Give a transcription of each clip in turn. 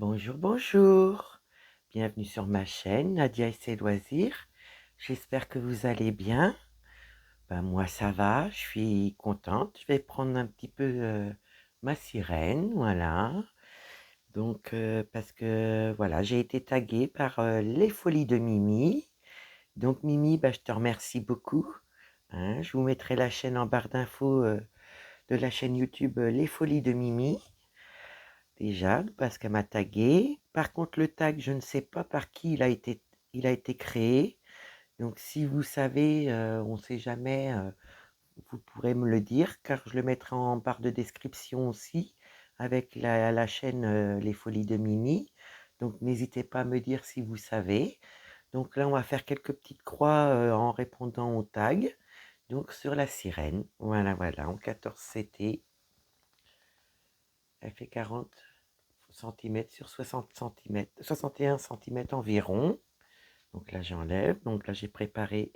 Bonjour, bonjour. Bienvenue sur ma chaîne, Nadia et ses loisirs. J'espère que vous allez bien. Moi, ça va, je suis contente. Je vais prendre un petit peu ma sirène, voilà. Donc, parce que, voilà, j'ai été taguée par les folies de Mimi. Donc, Mimi, je te remercie beaucoup. Hein. Je vous mettrai la chaîne en barre d'infos de la chaîne YouTube Les Folies de Mimi. Déjà, parce qu'elle m'a tagué. Par contre, le tag, je ne sais pas par qui il a été créé. Donc, si vous savez, on ne sait jamais, vous pourrez me le dire, car je le mettrai en barre de description aussi, avec la chaîne Les Folies de Mimi. Donc, n'hésitez pas à me dire si vous savez. Donc là, on va faire quelques petites croix en répondant au tag. Donc, sur la sirène. Voilà, voilà, en 14 CT. Elle fait 40 centimètres sur 60 centimètres, 61 centimètres environ. Donc là, j'enlève. Donc là, j'ai préparé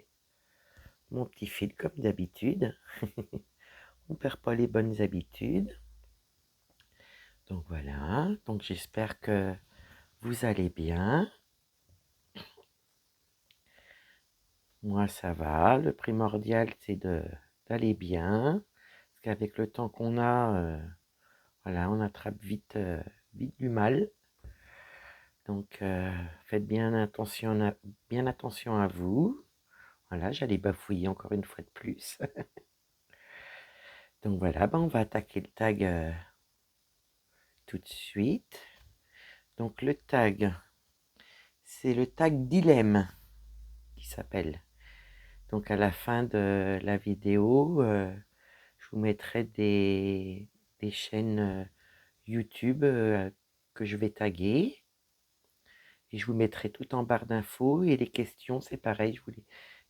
mon petit fil comme d'habitude. On ne perd pas les bonnes habitudes. Donc voilà. Donc j'espère que vous allez bien. Moi, ça va. Le primordial, c'est d'aller bien. Parce qu'avec le temps qu'on a, voilà, on attrape vite, vite du mal. Donc, faites bien attention à vous. Voilà, j'allais bafouiller encore une fois de plus. Donc voilà, on va attaquer le tag tout de suite. Donc le tag, c'est le tag dilemme qui s'appelle. Donc à la fin de la vidéo, je vous mettrai des chaînes YouTube que je vais taguer. Et je vous mettrai tout en barre d'infos. Et les questions, c'est pareil, je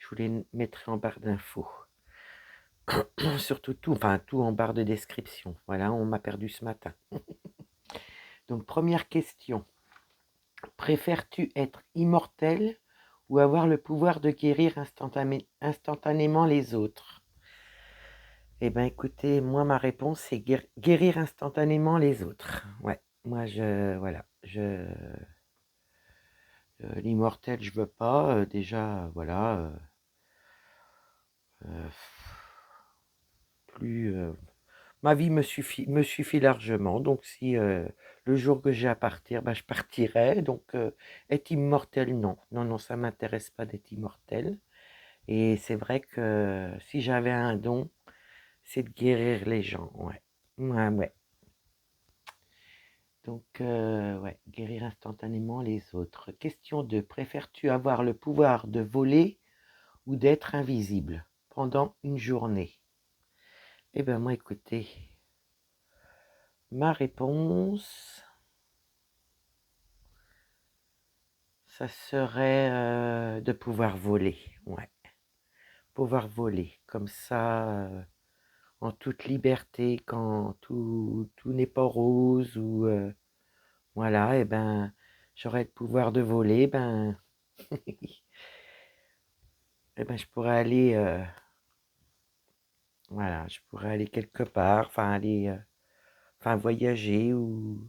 vous les mettrai en barre d'infos. Surtout tout en barre de description. Voilà, on m'a perdu ce matin. Donc, première question. Préfères-tu être immortel ou avoir le pouvoir de guérir instantanément les autres? Eh bien, écoutez, moi, ma réponse, c'est guérir instantanément les autres. Ouais, moi, voilà, l'immortel, je veux pas. Déjà, voilà, euh, plus... ma vie me suffit largement. Donc, si le jour que j'ai à partir, je partirai. Donc, être immortel, non. Non, non, ça m'intéresse pas d'être immortel. Et c'est vrai que si j'avais un don, c'est de guérir les gens. Ouais. Ouais, ouais. Donc, ouais, guérir instantanément les autres. Question 2. Préfères-tu avoir le pouvoir de voler ou d'être invisible pendant une journée? Eh bien, moi, écoutez, ma réponse, ça serait de pouvoir voler. Ouais, pouvoir voler. Comme ça, en toute liberté, quand tout n'est pas rose ou voilà, et j'aurais le pouvoir de voler, je pourrais aller, voilà, je pourrais aller quelque part, enfin voyager ou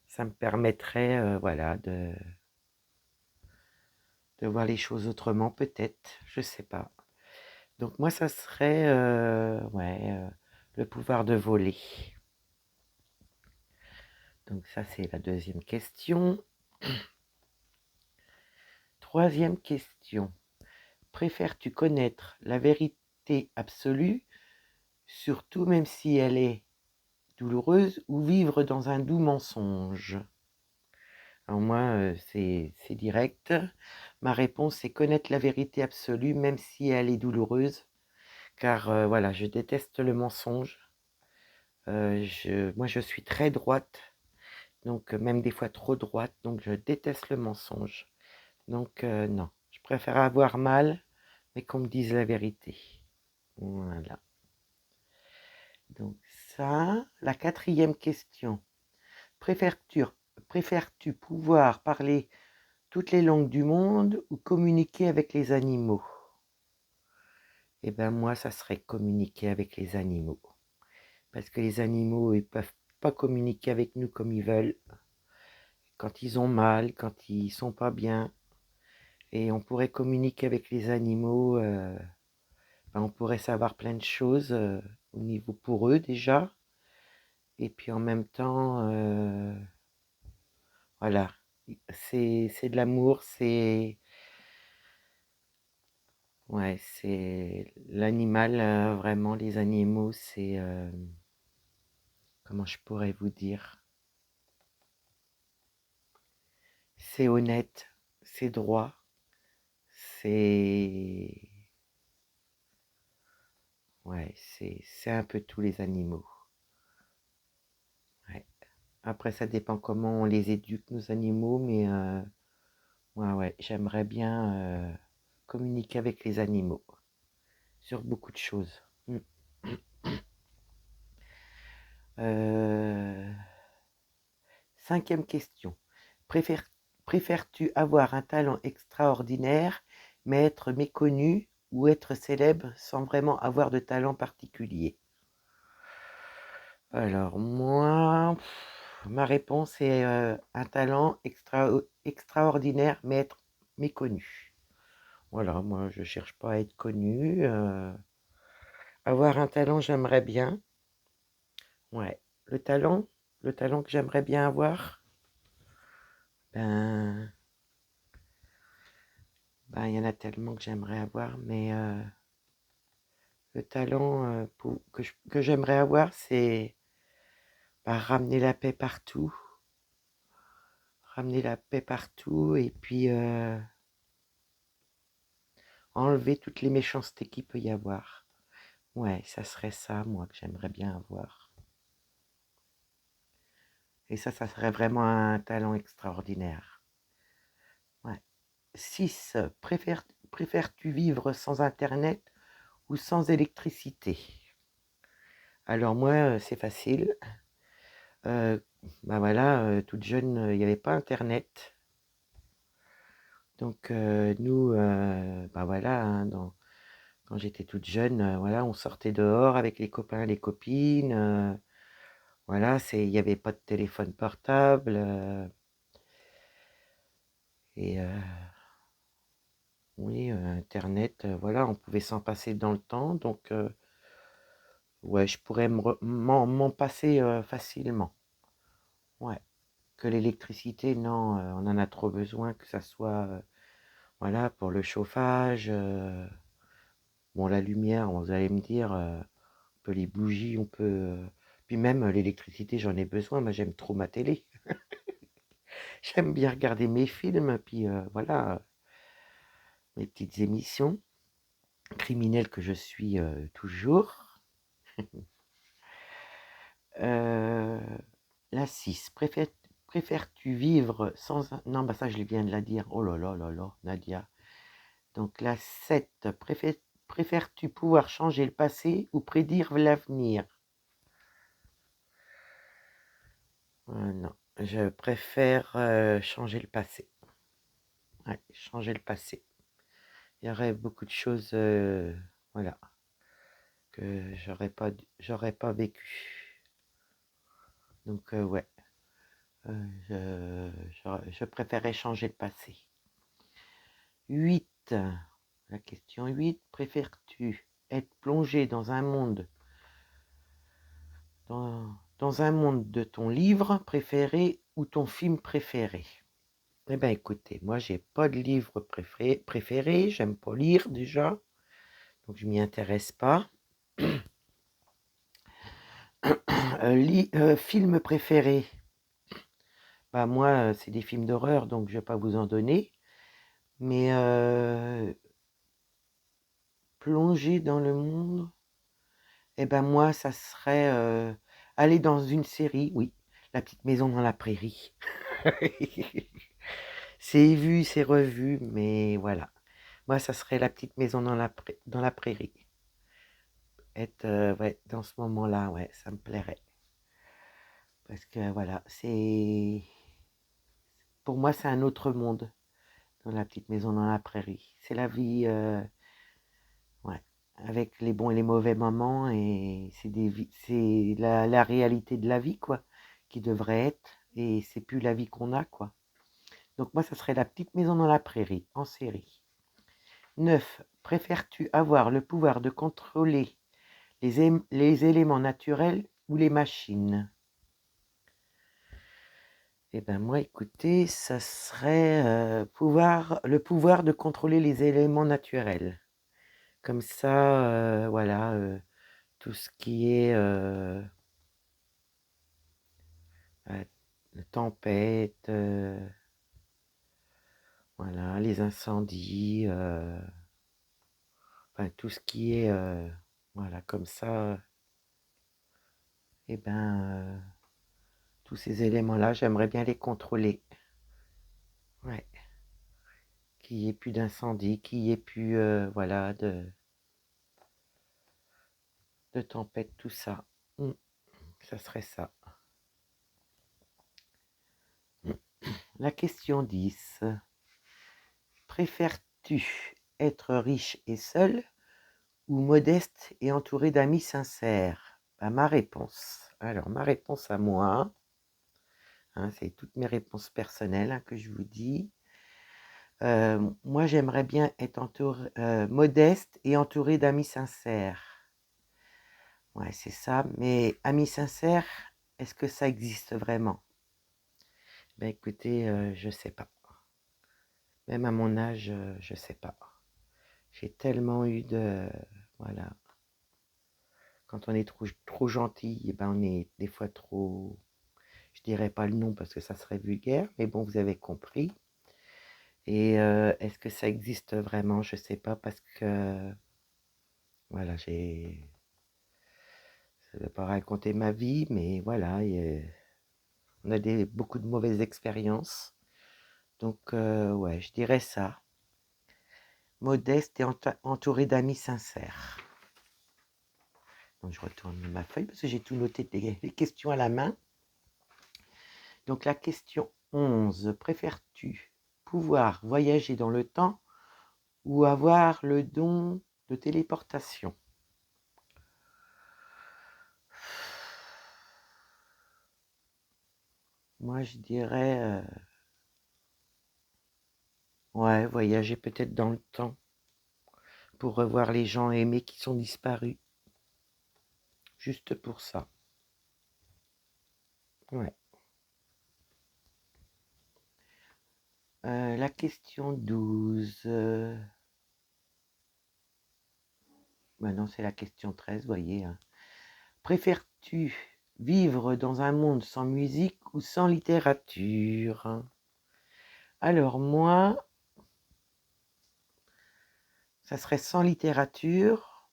ça me permettrait, voilà, de voir les choses autrement, peut-être, je sais pas. Donc moi, ça serait, ouais, le pouvoir de voler. Donc ça, c'est la deuxième question. Troisième question. Préfères-tu connaître la vérité absolue, surtout même si elle est douloureuse, ou vivre dans un doux mensonge? Alors moi, c'est direct. Ma réponse, c'est connaître la vérité absolue, même si elle est douloureuse, car voilà, je déteste le mensonge. Moi, je suis très droite, donc même des fois trop droite, donc je déteste le mensonge. Donc non, je préfère avoir mal, mais qu'on me dise la vérité. Voilà. Donc ça, la quatrième question. Préfères-tu préfères-tu pouvoir parler toutes les langues du monde ou communiquer avec les animaux? Eh bien moi, ça serait communiquer avec les animaux. Parce que les animaux, ils peuvent pas communiquer avec nous comme ils veulent. quand ils ont mal, quand ils sont pas bien. Et on pourrait communiquer avec les animaux, on pourrait savoir plein de choses au niveau pour eux déjà. Et puis en même temps, voilà, c'est de l'amour, ouais, c'est l'animal, vraiment, les animaux, c'est, comment je pourrais vous dire? C'est honnête, c'est droit, c'est, ouais, c'est un peu tous les animaux. Ouais. Après, ça dépend comment on les éduque, nos animaux, mais ouais, ouais, j'aimerais bien communiquer avec les animaux sur beaucoup de choses. Mm. Euh, Cinquième question. Préfères, Préfères-tu avoir un talent extraordinaire, mais être méconnu, ou être célèbre sans vraiment avoir de talent particulier? Alors, moi, ma réponse est un talent extraordinaire, mais être méconnu. Voilà, moi, je cherche pas à être connu. Avoir un talent, j'aimerais bien. Ouais, le talent que j'aimerais bien avoir, ben, il y en a tellement que j'aimerais avoir, mais le talent que j'aimerais avoir, c'est ramener la paix partout. Ramener la paix partout et puis enlever toutes les méchancetés qu'il peut y avoir. Ouais, ça serait ça, moi, que j'aimerais bien avoir. Et ça serait vraiment un talent extraordinaire. Ouais. 6. Préfères-tu vivre sans Internet ou sans électricité? Alors moi, c'est facile. Euh, voilà, toute jeune, il n'y avait pas Internet. Donc nous, voilà, hein, quand j'étais toute jeune, voilà, on sortait dehors avec les copains, les copines. Voilà, il n'y avait pas de téléphone portable. Et oui, Internet, voilà, on pouvait s'en passer dans le temps. Donc ouais, je pourrais m'en passer facilement. Ouais. Que l'électricité, non, on en a trop besoin, que ça soit voilà, pour le chauffage. Bon, la lumière, vous allez me dire, on peut les bougies, on peut. Puis même l'électricité, j'en ai besoin. Moi, j'aime trop ma télé. J'aime bien regarder mes films, puis voilà, mes petites émissions criminelles que je suis toujours. Euh, la 6. Préfères-tu vivre sans un... Non, ça, je viens de la dire. Oh là là là là, Nadia. Donc la 7. Préfères-tu pouvoir changer le passé ou prédire l'avenir? Non, je préfère changer le passé. Ouais, changer le passé. Il y aurait beaucoup de choses, voilà, que j'aurais pas vécu. Donc ouais, je préférais changer le passé. 8. La question 8. Préfères-tu être plongé dans un monde dans un monde de ton livre préféré ou ton film préféré? Eh bien, écoutez, moi, j'ai pas de livre préféré, j'aime pas lire déjà, donc je m'y intéresse pas. Film préféré, moi, c'est des films d'horreur, donc je vais pas vous en donner, mais plonger dans le monde, eh ben moi, ça serait aller dans une série, oui, La petite maison dans la prairie. C'est vu, c'est revu, mais voilà. Moi, ça serait La petite maison dans la prairie. Être ouais, dans ce moment-là, ouais, ça me plairait. Parce que voilà, pour moi, c'est un autre monde dans La petite maison dans la prairie. C'est la vie, ouais, avec les bons et les mauvais moments, et c'est la réalité de la vie, quoi, qui devrait être. et c'est plus la vie qu'on a, quoi. Donc moi, ça serait La petite maison dans la prairie, en série. 9. Préfères-tu avoir le pouvoir de contrôler les éléments naturels ou les machines? Eh ben moi, écoutez, ça serait le pouvoir de contrôler les éléments naturels. Comme ça, voilà, tout ce qui est euh, tempête, voilà, les incendies, enfin tout ce qui est, voilà, comme ça, eh ben, tous ces éléments-là, j'aimerais bien les contrôler. Ouais, qu'il n'y ait plus d'incendie, qu'il n'y ait plus, voilà, de tempête, tout ça. Ça serait ça. La question 10. Préfères-tu être riche et seul ou modeste et entouré d'amis sincères? Ben, ma réponse. Alors, ma réponse à moi, hein, c'est toutes mes réponses personnelles, hein, que je vous dis. Moi, j'aimerais bien être modeste et entouré d'amis sincères. Ouais, c'est ça. Mais amis sincères, est-ce que ça existe vraiment? Ben écoutez, je sais pas. Même à mon âge, je sais pas. J'ai tellement eu de... Voilà. Quand on est trop gentil, eh ben on est des fois trop... Je dirais pas le nom parce que ça serait vulgaire, mais bon, vous avez compris. Et est-ce que ça existe vraiment? Je sais pas parce que... Voilà, je ne vais pas raconter ma vie, mais voilà, on a beaucoup de mauvaises expériences. Donc, ouais, je dirais ça. Modeste et entouré d'amis sincères. Donc, je retourne ma feuille parce que j'ai tout noté, les questions à la main. Donc, la question 11. Préfères-tu pouvoir voyager dans le temps ou avoir le don de téléportation? Moi, je dirais... ouais, voyager peut-être dans le temps pour revoir les gens aimés qui sont disparus. Juste pour ça. Ouais. La question 12. Non, c'est la question 13, voyez. Hein. Préfères-tu vivre dans un monde sans musique ou sans littérature? Alors moi, ça serait sans littérature.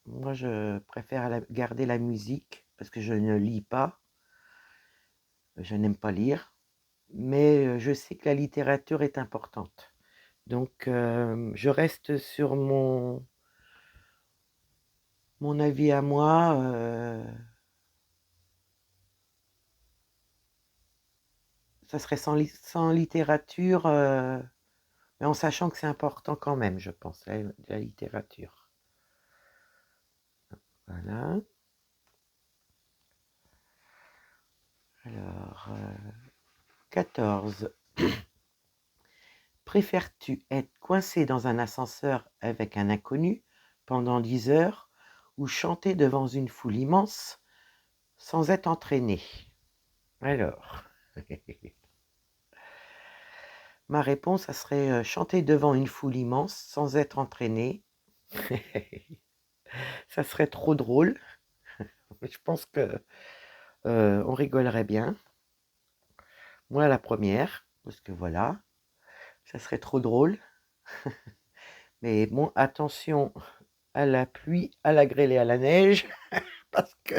Moi, je préfère garder la musique parce que je ne lis pas. Je n'aime pas lire. Mais je sais que la littérature est importante. Donc, je reste sur mon avis à moi. Ça serait sans littérature, mais en sachant que c'est important quand même, je pense, la littérature. Voilà. Alors, 14. Préfères-tu être coincé dans un ascenseur avec un inconnu pendant 10 heures ou chanter devant une foule immense sans être entraîné? Alors, ma réponse, ça serait chanter devant une foule immense sans être entraîné. Ça serait trop drôle. Je pense que on rigolerait bien. Moi, la première, parce que voilà, ça serait trop drôle. Mais bon, attention à la pluie, à la grêle et à la neige, parce que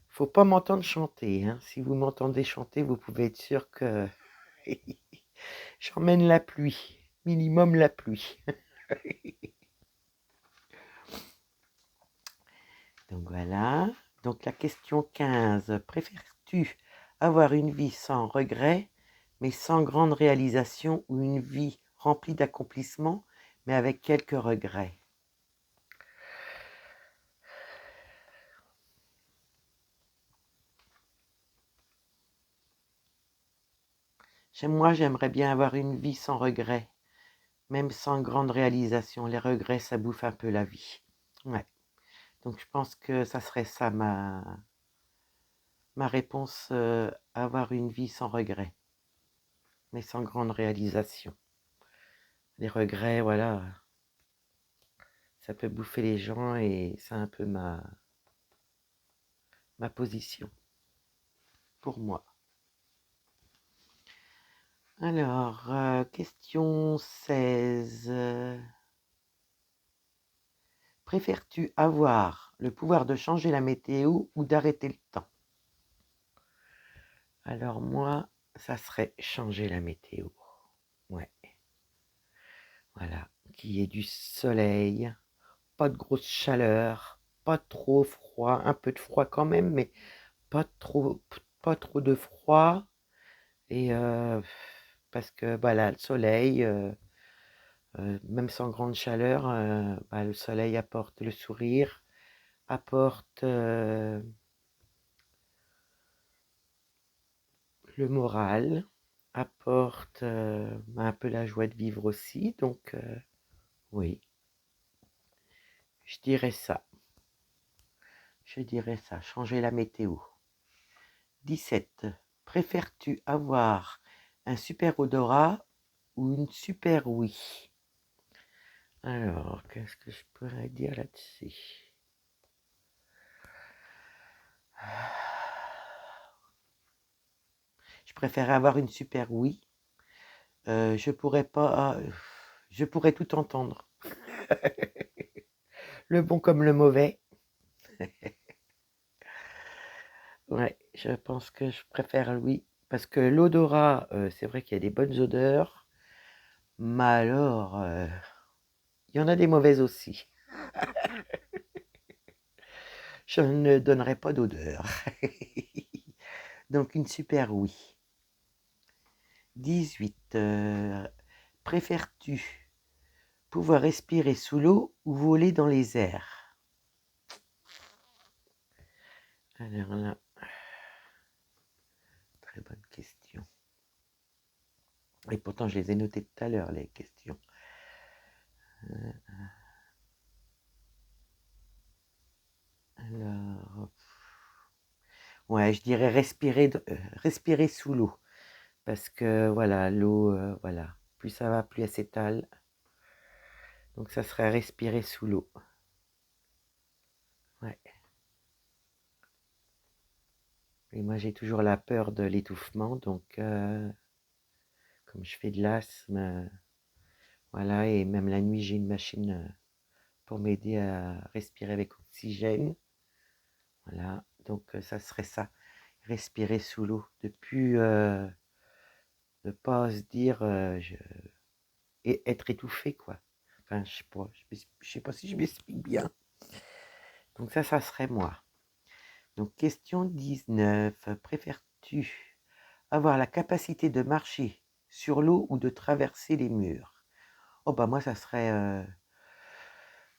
faut pas m'entendre chanter. Hein. Si vous m'entendez chanter, vous pouvez être sûr que j'emmène la pluie, minimum la pluie. Donc voilà. Donc la question 15. Préfères-tu avoir une vie sans regret, mais sans grande réalisation, ou une vie remplie d'accomplissements, mais avec quelques regrets? Moi, j'aimerais bien avoir une vie sans regrets, même sans grande réalisation. Les regrets, ça bouffe un peu la vie. Ouais. Donc, je pense que ça serait ça ma réponse, avoir une vie sans regrets, mais sans grande réalisation. Les regrets, voilà, ça peut bouffer les gens et c'est un peu ma position, pour moi. Alors, question 16. Préfères-tu avoir le pouvoir de changer la météo ou d'arrêter le temps? Alors moi, ça serait changer la météo. Ouais, voilà. Qu'il y ait du soleil, pas de grosse chaleur, pas trop froid, un peu de froid quand même, mais pas trop de froid. Et parce que voilà, le soleil, même sans grande chaleur, le soleil apporte le sourire, apporte le moral, apporte un peu la joie de vivre aussi. Donc oui, je dirais ça. Changer la météo. 17. Préfères-tu avoir un super odorat ou une super ouïe? Alors, qu'est-ce que je pourrais dire là-dessus? Je préfère avoir une super ouïe. Je pourrais pas. Je pourrais tout entendre. Le bon comme le mauvais. Ouais, je pense que je préfère oui. Parce que l'odorat, c'est vrai qu'il y a des bonnes odeurs. Mais alors, il y en a des mauvaises aussi. Je ne donnerai pas d'odeur. Donc une super oui. 18. Préfères-tu pouvoir respirer sous l'eau ou voler dans les airs? Alors là, très bonne question. Et pourtant, je les ai notées tout à l'heure, les questions. Alors, ouais, je dirais respirer sous l'eau. Parce que voilà, l'eau, voilà, plus ça va, plus elle s'étale. Donc ça serait respirer sous l'eau. Ouais. Et moi, j'ai toujours la peur de l'étouffement, donc comme je fais de l'asthme, voilà, et même la nuit, j'ai une machine pour m'aider à respirer avec oxygène. Voilà, donc ça serait ça, respirer sous l'eau, de plus ne pas se dire et être étouffé, quoi. Enfin, je sais pas si je m'explique bien. Donc ça serait moi. Donc question 19. Préfères-tu avoir la capacité de marcher sur l'eau ou de traverser les murs? Oh bah moi ça serait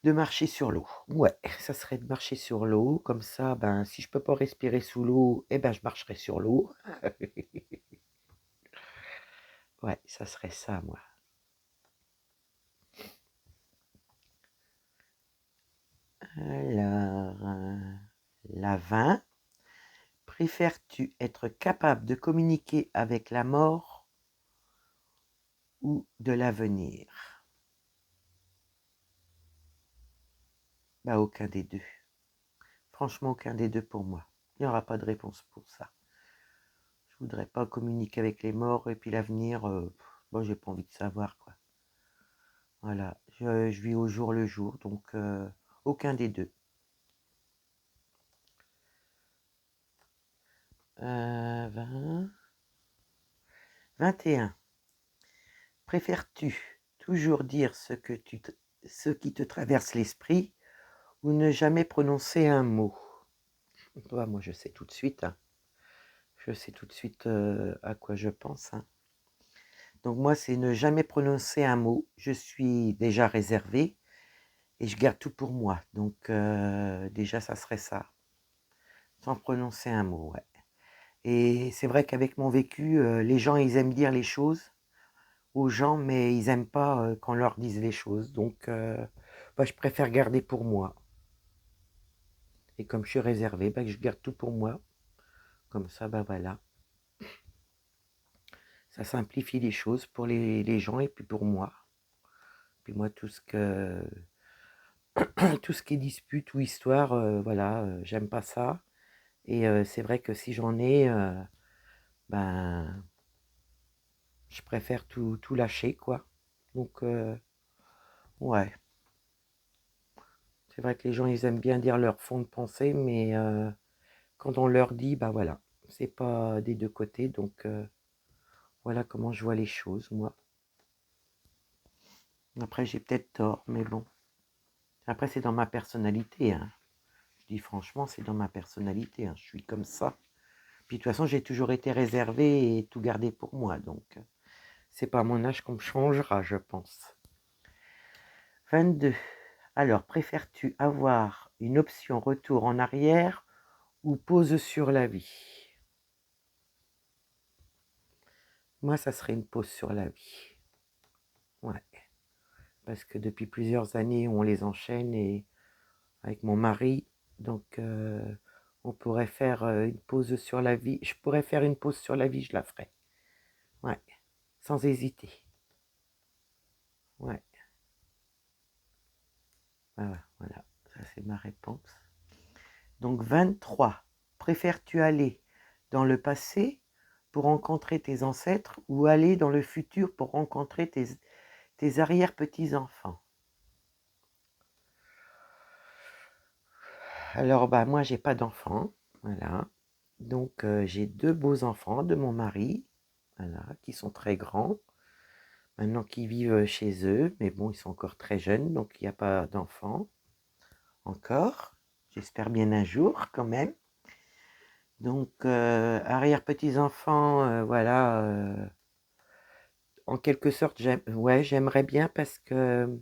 de marcher sur l'eau. Ouais, ça serait de marcher sur l'eau. Comme ça, ben si je peux pas respirer sous l'eau, eh ben je marcherai sur l'eau. Ouais, ça serait ça, moi. Alors, la 20. Préfères-tu être capable de communiquer avec la mort ou de l'avenir? Bah, aucun des deux. Franchement, aucun des deux pour moi. Il n'y aura pas de réponse pour ça. Je voudrais pas communiquer avec les morts et puis l'avenir, moi j'ai pas envie de savoir, quoi. Voilà, je vis au jour le jour, donc aucun des deux. 20. 21. Préfères-tu toujours dire ce qui te traverse l'esprit ou ne jamais prononcer un mot? Bah, moi, je sais tout de suite, hein. Je sais tout de suite à quoi je pense, hein. Donc moi, c'est ne jamais prononcer un mot. Je suis déjà réservée et je garde tout pour moi. Donc déjà, ça serait ça. Sans prononcer un mot, ouais. Et c'est vrai qu'avec mon vécu, les gens, ils aiment dire les choses aux gens, mais ils aiment pas qu'on leur dise les choses. Donc, bah, je préfère garder pour moi. Et comme je suis réservé, bah, je garde tout pour moi. Comme ça, bah voilà. Ça simplifie les choses pour les gens et puis pour moi. Puis moi, tout ce qui est dispute ou histoire, voilà, j'aime pas ça. Et c'est vrai que si j'en ai, ben, je préfère tout lâcher, quoi. Donc, ouais. C'est vrai que les gens, ils aiment bien dire leur fond de pensée, mais quand on leur dit, bah voilà, c'est pas des deux côtés. Donc, voilà comment je vois les choses, moi. Après, j'ai peut-être tort, mais bon. Après, c'est dans ma personnalité, hein. Je dis franchement, c'est dans ma personnalité, hein. Je suis comme ça. Puis de toute façon, j'ai toujours été réservé et tout gardé pour moi. Donc, c'est pas à mon âge qu'on me changera, je pense. 22. Alors, préfères-tu avoir une option retour en arrière ou pause sur la vie? Moi, ça serait une pause sur la vie. Ouais. Parce que depuis plusieurs années, on les enchaîne et avec mon mari, donc on pourrait faire une pause sur la vie. Je pourrais faire une pause sur la vie, je la ferais. Ouais. Sans hésiter. Ouais. Voilà. Ça, c'est ma réponse. Donc 23. Préfères-tu aller dans le passé pour rencontrer tes ancêtres ou aller dans le futur pour rencontrer tes arrière-petits-enfants? Alors, bah, moi, j'ai pas d'enfants, voilà. Donc, j'ai deux beaux enfants de mon mari, voilà, qui sont très grands, maintenant qui vivent chez eux, mais bon, ils sont encore très jeunes, donc il n'y a pas d'enfants encore. J'espère bien un jour, quand même. Donc, arrière-petits-enfants, voilà, en quelque sorte, ouais, j'aimerais bien parce que,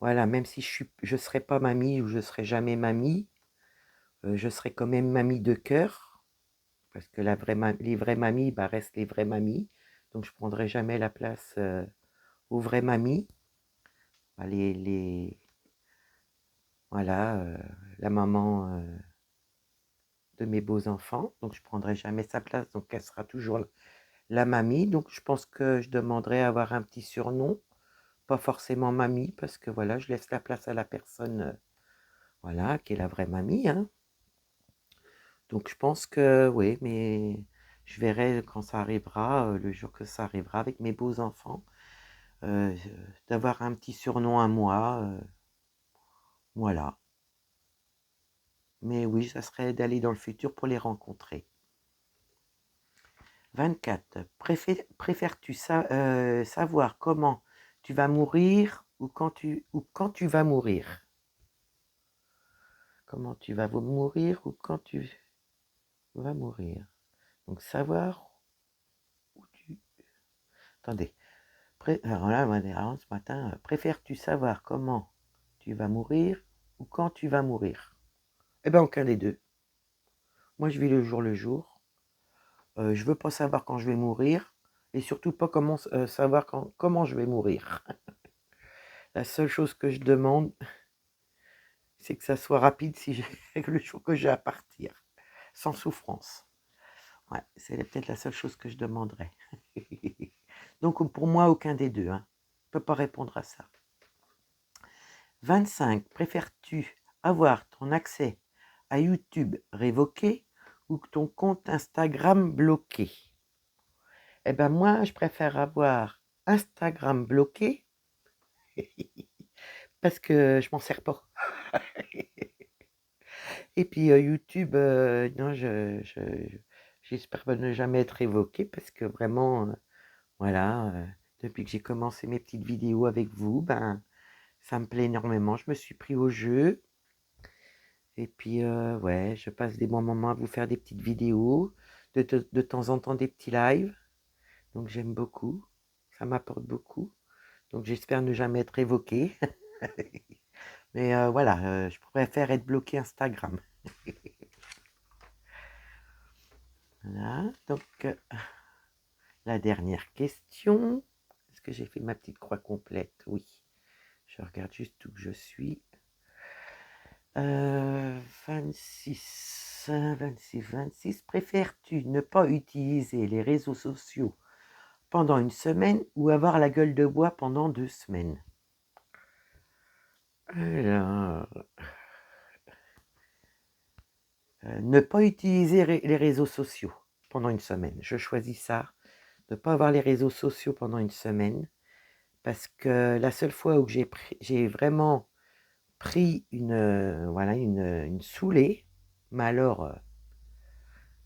voilà, même si je serai pas mamie ou je serai jamais mamie, je serai quand même mamie de cœur, parce que les vraies mamies, bah, restent les vraies mamies, donc je prendrai jamais la place aux vraies mamies. Bah, voilà, la maman de mes beaux-enfants, donc je prendrai jamais sa place, donc elle sera toujours la mamie, donc je pense que je demanderai à avoir un petit surnom, pas forcément mamie, parce que voilà, je laisse la place à la personne, voilà, qui est la vraie mamie, hein. Donc je pense que oui, mais je verrai quand ça arrivera, le jour que ça arrivera avec mes beaux-enfants, euh, d'avoir un petit surnom à moi, voilà. Mais oui, ça serait d'aller dans le futur pour les rencontrer. 24. Préfères-tu savoir comment tu vas mourir ou quand tu vas mourir? Comment tu vas mourir ou quand tu vas mourir? Donc savoir où tu... Attendez. Alors là, ce matin, préfères-tu savoir comment tu vas mourir ou quand tu vas mourir? Eh bien, aucun des deux. Moi, je vis le jour. Je veux pas savoir quand je vais mourir et surtout pas savoir comment je vais mourir. La seule chose que je demande, c'est que ça soit rapide le jour que j'ai à partir, sans souffrance. Ouais, c'est peut-être la seule chose que je demanderais. Donc pour moi, aucun des deux, hein. Je peux pas répondre à ça. 25. Préfères-tu avoir ton accès à YouTube révoqué ou ton compte Instagram bloqué? Eh ben moi, je préfère avoir Instagram bloqué parce que je m'en sers pas. Et puis YouTube, non, j'espère ne jamais être révoqué parce que vraiment, voilà, depuis que j'ai commencé mes petites vidéos avec vous, ben, ça me plaît énormément. Je me suis pris au jeu. Et puis, ouais, je passe des bons moments à vous faire des petites vidéos, de temps en temps des petits lives. Donc j'aime beaucoup, ça m'apporte beaucoup. Donc j'espère ne jamais être évoqué. Mais voilà, je préfère être bloqué Instagram. Voilà, donc la dernière question. Est-ce que j'ai fait ma petite croix complète? Oui. Je regarde juste où je suis. 26, 26, 26. Préfères-tu ne pas utiliser les réseaux sociaux pendant une semaine ou avoir la gueule de bois pendant 2 semaines? Alors, ne pas utiliser les réseaux sociaux pendant une semaine. Je choisis ça, ne pas avoir les réseaux sociaux pendant une semaine, parce que la seule fois où j'ai vraiment pris voilà, une saoulée, mais alors,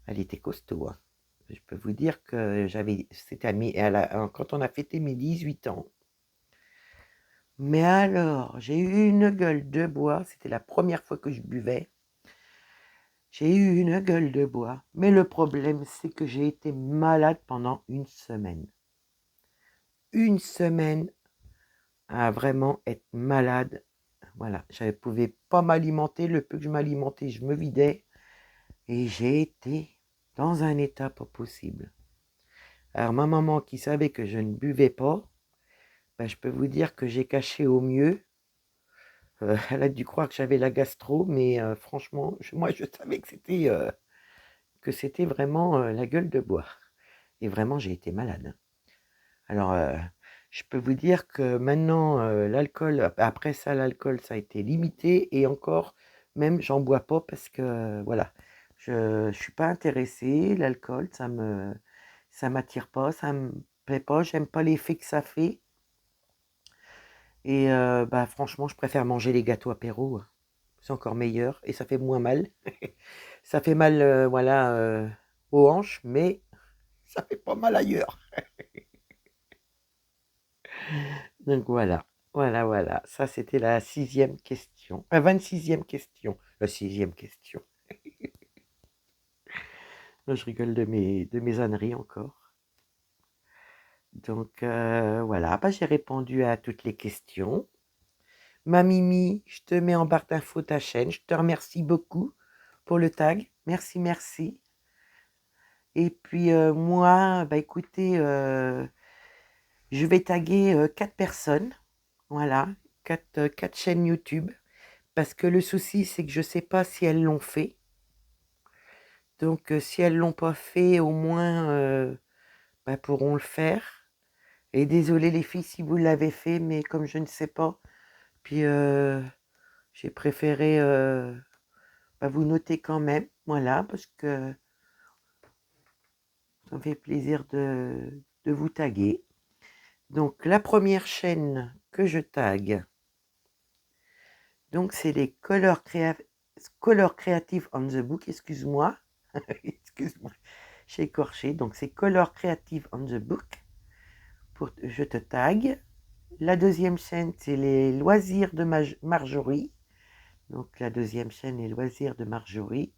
elle était costaud, hein. Je peux vous dire que c'était quand on a fêté mes 18 ans. Mais alors, j'ai eu une gueule de bois, c'était la première fois que je buvais. J'ai eu une gueule de bois, mais le problème, c'est que j'ai été malade pendant une semaine. Une semaine à vraiment être malade. Voilà, je ne pouvais pas m'alimenter. Le peu que je m'alimentais, je me vidais. Et j'ai été dans un état pas possible. Alors, ma maman qui savait que je ne buvais pas, ben, je peux vous dire que j'ai caché au mieux. Elle a dû croire que j'avais la gastro, mais franchement, moi, je savais que c'était vraiment la gueule de bois. Et vraiment, j'ai été malade. Alors, je peux vous dire que maintenant, l'alcool, après ça, l'alcool, ça a été limité. Et encore, même, j'en bois pas parce que, voilà, je suis pas intéressée. L'alcool, ça m'attire pas, ça me plaît pas. J'aime pas l'effet que ça fait. Et bah, franchement, je préfère manger les gâteaux apéro. C'est encore meilleur et ça fait moins mal. Ça fait mal, voilà, aux hanches, mais ça fait pas mal ailleurs. Donc voilà, voilà, voilà. Ça, c'était la 6e question. 26e question. La 6e question. Là, je rigole de mes âneries encore. Donc voilà, bah, j'ai répondu à toutes les questions. Ma Mimi, je te mets en barre d'infos ta chaîne. Je te remercie beaucoup pour le tag. Merci, merci. Et puis moi, bah écoutez, je vais taguer 4 personnes. Voilà, 4 chaînes YouTube. Parce que le souci, c'est que je ne sais pas si elles l'ont fait. Donc, si elles ne l'ont pas fait, au moins, bah, pourront le faire. Et désolé les filles si vous l'avez fait, mais comme je ne sais pas, puis j'ai préféré bah, vous noter quand même. Voilà, parce que ça me fait plaisir de vous taguer. Donc, la première chaîne que je tague, donc c'est les Color Creative on the Book, excuse-moi. Excuse-moi, j'ai écorché. Donc, c'est Color Creative on the Book. Je te tag. La deuxième chaîne, c'est les loisirs de Marjorie. Donc, la deuxième chaîne, les loisirs de Marjorie.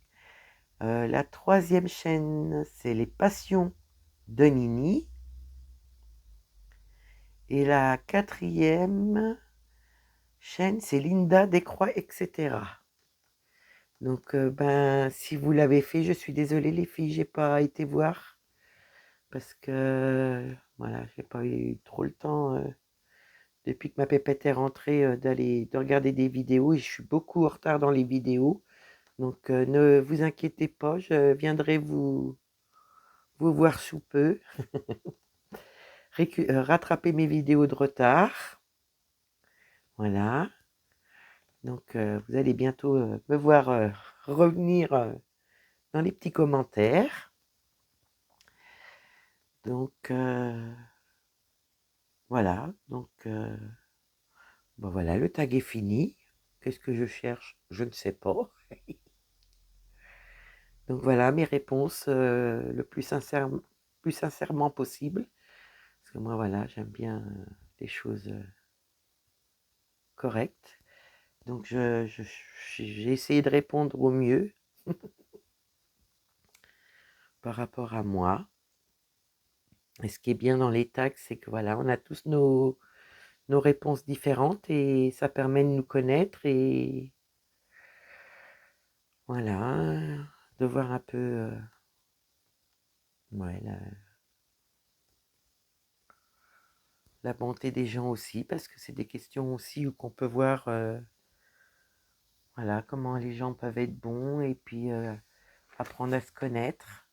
La troisième chaîne, c'est les passions de Nini. Et la quatrième chaîne, c'est Linda Descroix, etc. Donc, ben, si vous l'avez fait, je suis désolée les filles, j'ai pas été voir. Parce que, voilà, j'ai pas eu trop le temps, depuis que ma pépette est rentrée, de regarder des vidéos. Et je suis beaucoup en retard dans les vidéos. Donc, ne vous inquiétez pas, je viendrai vous voir sous peu. Rattraper mes vidéos de retard. Voilà. Donc, vous allez bientôt me voir revenir dans les petits commentaires. Donc, voilà. Donc, bon, voilà, le tag est fini. Qu'est-ce que je cherche? Je ne sais pas. Donc voilà mes réponses le plus sincèrement possible. Parce que moi, voilà, j'aime bien les choses correctes. Donc j'ai essayé de répondre au mieux par rapport à moi. Et ce qui est bien dans les tags, c'est que voilà, on a tous nos réponses différentes et ça permet de nous connaître et voilà, de voir un peu ouais, la bonté des gens aussi, parce que c'est des questions aussi où qu'on peut voir, voilà, comment les gens peuvent être bons et puis apprendre à se connaître.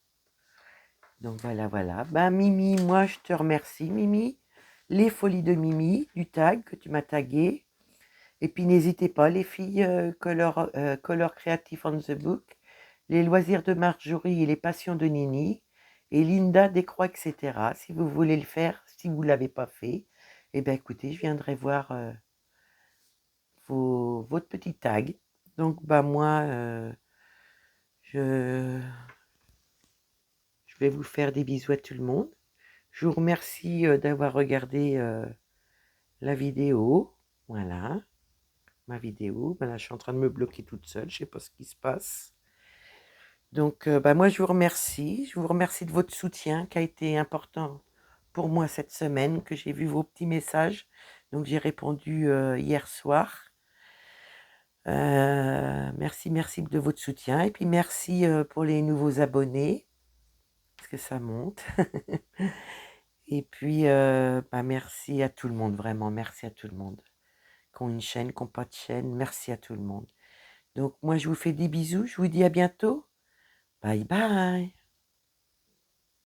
Donc voilà, voilà. Ben Mimi, moi je te remercie, Mimi. Les folies de Mimi, du tag que tu m'as tagué. Et puis n'hésitez pas, les filles, Color Creative on the Book, les loisirs de Marjorie et les passions de Nini, et Linda Décroix, etc. Si vous voulez le faire, si vous ne l'avez pas fait, eh bien écoutez, je viendrai voir votre petit tag. Donc bah moi, je, je vais vous faire des bisous à tout le monde. Je vous remercie d'avoir regardé la vidéo. Voilà, ma vidéo. Voilà, je suis en train de me bloquer toute seule, je sais pas ce qui se passe. Donc, bah, moi, je vous remercie. Je vous remercie de votre soutien qui a été important pour moi cette semaine, que j'ai vu vos petits messages. Donc, j'ai répondu hier soir. Merci, merci de votre soutien. Et puis, merci pour les nouveaux abonnés, parce que ça monte. Et puis, bah, merci à tout le monde, vraiment. Merci à tout le monde. Qui ont une chaîne, qui n'ont pas de chaîne. Merci à tout le monde. Donc, moi, je vous fais des bisous. Je vous dis à bientôt. Bye bye.